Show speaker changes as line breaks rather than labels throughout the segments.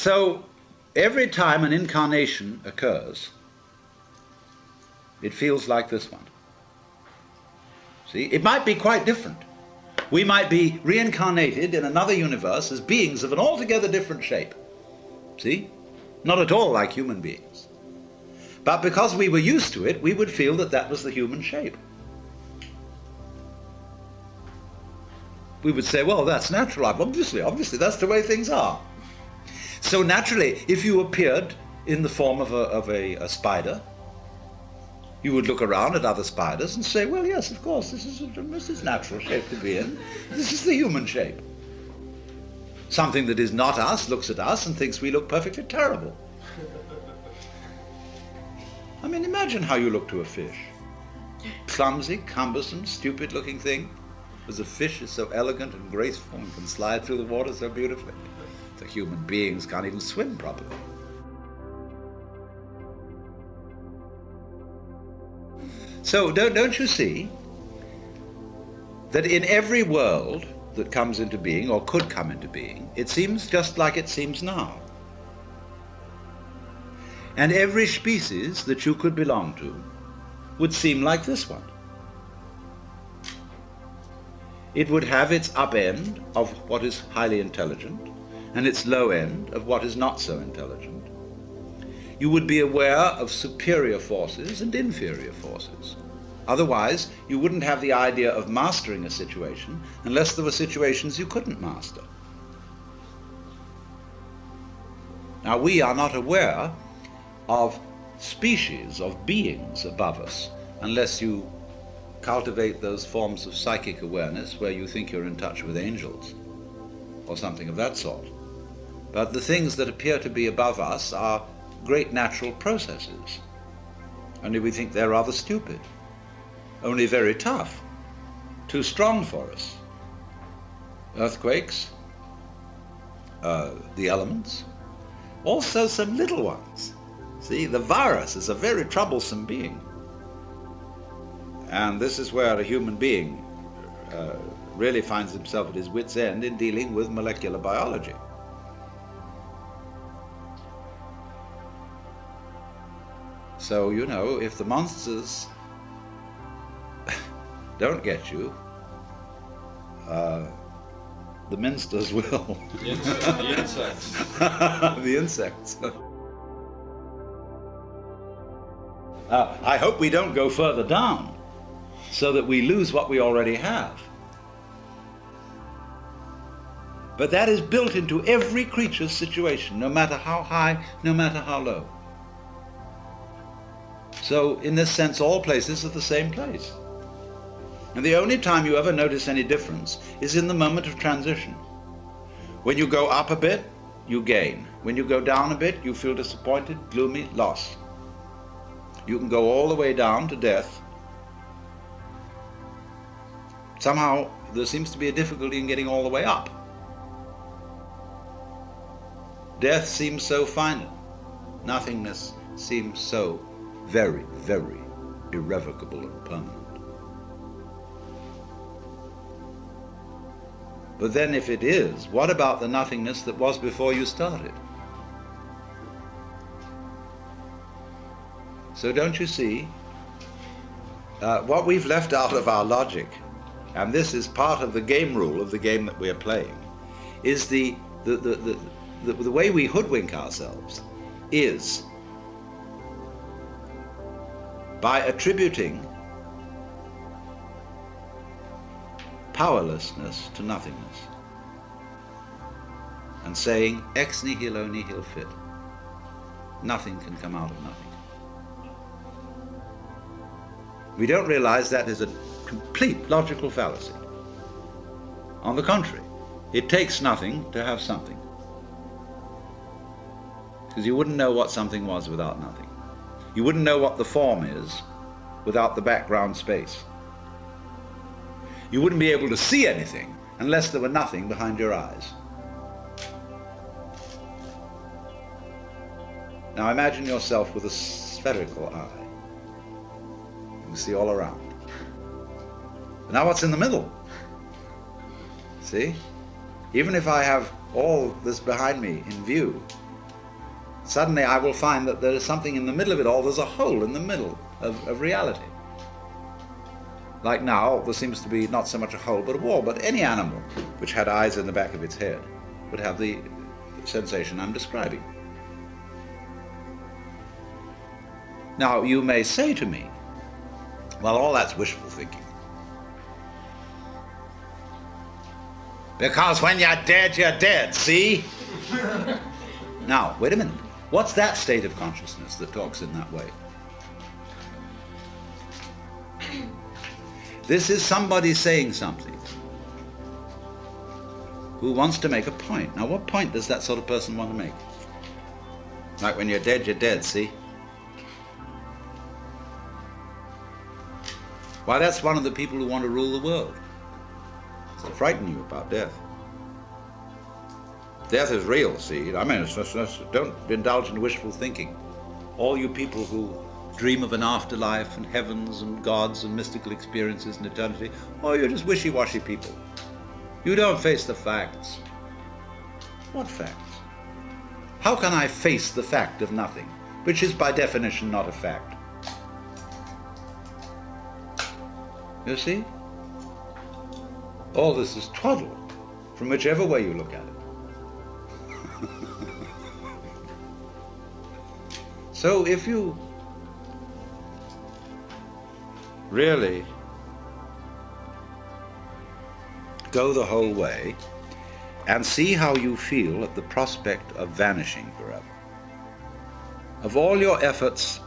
So every time an incarnation occurs, it feels like this one. See, it might be quite different. We might be reincarnated in another universe as beings of an altogether different shape. See? Not at all like human beings. But because we were used to it, we would feel that that was the human shape. We would say, well, that's natural. Obviously, that's the way things are. So naturally, if you appeared in the form of a spider, you would look around at other spiders and say, well, yes, of course, this is natural shape to be in. This is the human shape. Something that is not us looks at us and thinks we look perfectly terrible. I mean, imagine how you look to a fish. Clumsy, cumbersome, stupid-looking thing. As a fish is so elegant and graceful and can slide through the water so beautifully. The human beings can't even swim properly. So don't you see that in every world that comes into being, or could come into being, it seems just like it seems now. And every species that you could belong to would seem like this one. It would have its up end of what is highly intelligent and its low end of what is not so intelligent. You would be aware of superior forces and inferior forces. Otherwise, you wouldn't have the idea of mastering a situation unless there were situations you couldn't master. Now, we are not aware of species, of beings above us, unless you cultivate those forms of psychic awareness where you think you're in touch with angels or something of that sort. But the things that appear to be above us are great natural processes. Only we think they're rather stupid, only very tough, too strong for us. Earthquakes, the elements, also some little ones. See, the virus is a very troublesome being. And this is where a human being really finds himself at his wit's end in dealing with molecular biology. So, you know, if the monsters don't get you, the minsters will.
The insects.
The insects. I hope we don't go further down so that we lose what we already have. But that is built into every creature's situation, no matter how high, no matter how low. So, in this sense, all places are the same place. And the only time you ever notice any difference is in the moment of transition. When you go up a bit, you gain. When you go down a bit, you feel disappointed, gloomy, lost. You can go all the way down to death. Somehow, there seems to be a difficulty in getting all the way up. Death seems so final. Nothingness seems so very, very irrevocable and permanent. But then if it is, what about the nothingness that was before you started? So don't you see, what we've left out of our logic, and this is part of the game rule of the game that we're playing, is the way we hoodwink ourselves is by attributing powerlessness to nothingness and saying ex nihilo nihil fit. Nothing can come out of nothing. We don't realize that is a complete logical fallacy. On the contrary, it takes nothing to have something. Because you wouldn't know what something was without nothing. You wouldn't know what the form is without the background space. You wouldn't be able to see anything unless there were nothing behind your eyes. Now imagine yourself with a spherical eye. You can see all around. But now what's in the middle? See? Even if I have all this behind me in view, suddenly I will find that there is something in the middle of it all. There's a hole in the middle of reality. Like now, there seems to be not so much a hole but a wall, but any animal which had eyes in the back of its head would have the sensation I'm describing. Now, you may say to me, well, all that's wishful thinking. Because when you're dead, see? Now, wait a minute. What's that state of consciousness that talks in that way? This is somebody saying something who wants to make a point. Now, what point does that sort of person want to make? Like when you're dead, see? Why, that's one of the people who want to rule the world. It's to frighten you about death. Death is real, see? I mean, it's just, don't indulge in wishful thinking. All you people who dream of an afterlife and heavens and gods and mystical experiences and eternity, oh, you're just wishy-washy people. You don't face the facts. What facts? How can I face the fact of nothing, which is by definition not a fact? You see? All this is twaddle, from whichever way you look at it. So if you really go the whole way and see how you feel at the prospect of vanishing forever, of all your efforts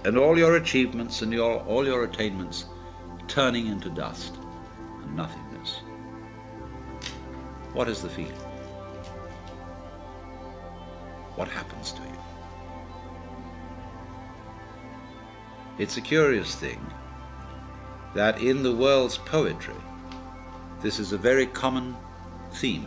and all your achievements and all your attainments turning into dust and nothingness, what is the feeling? What happens to you? It's a curious thing that in the world's poetry, this is a very common theme.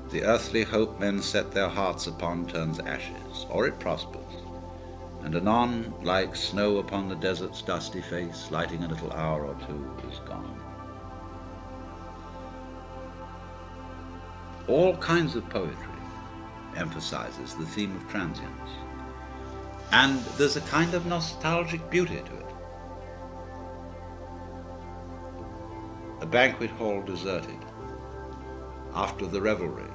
The earthly hope men set their hearts upon turns ashes, or it prospers, and anon, like snow upon the desert's dusty face, lighting a little hour or two, is gone. All kinds of poetry emphasizes the theme of transience. And there's a kind of nostalgic beauty to it. A banquet hall deserted. After the revelry,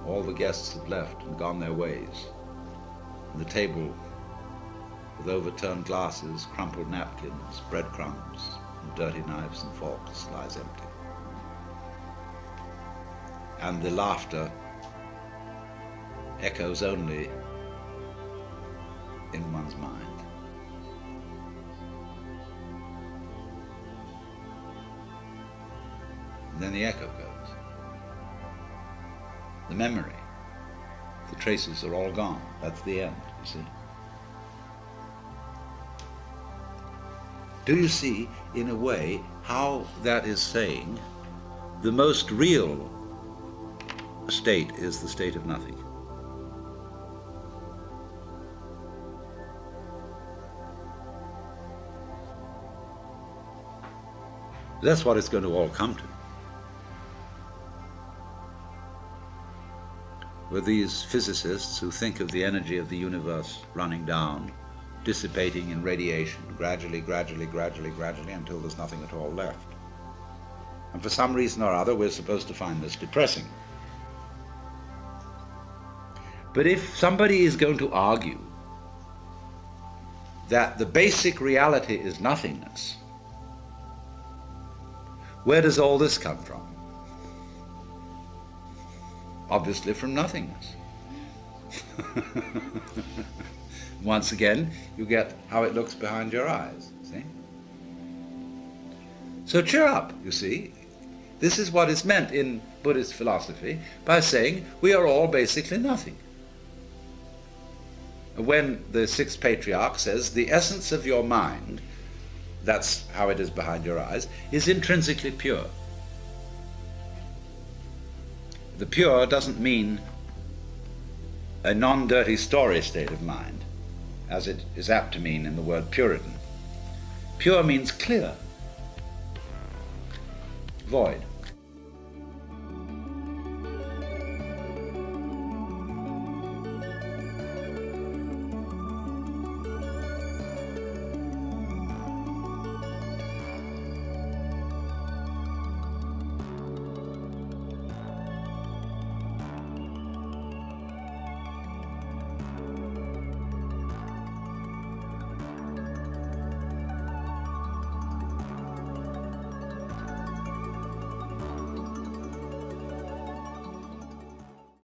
all the guests have left and gone their ways. And the table with overturned glasses, crumpled napkins, breadcrumbs, and dirty knives and forks lies empty. And the laughter echoes only in one's mind. And then the echo goes. The memory, the traces are all gone. That's the end, you see. Do you see, in a way, how that is saying the most real state is the state of nothing? That's what it's going to all come to. With these physicists who think of the energy of the universe running down, dissipating in radiation, gradually, until there's nothing at all left. And for some reason or other, we're supposed to find this depressing. But if somebody is going to argue that the basic reality is nothingness, where does all this come from? Obviously from nothingness. Once again, you get how it looks behind your eyes, see? So cheer up, you see. This is what is meant in Buddhist philosophy by saying we are all basically nothing. When the sixth patriarch says the essence of your mind, that's how it is behind your eyes, is intrinsically pure. The pure doesn't mean a non-dirty story state of mind, as it is apt to mean in the word Puritan. Pure means clear, void.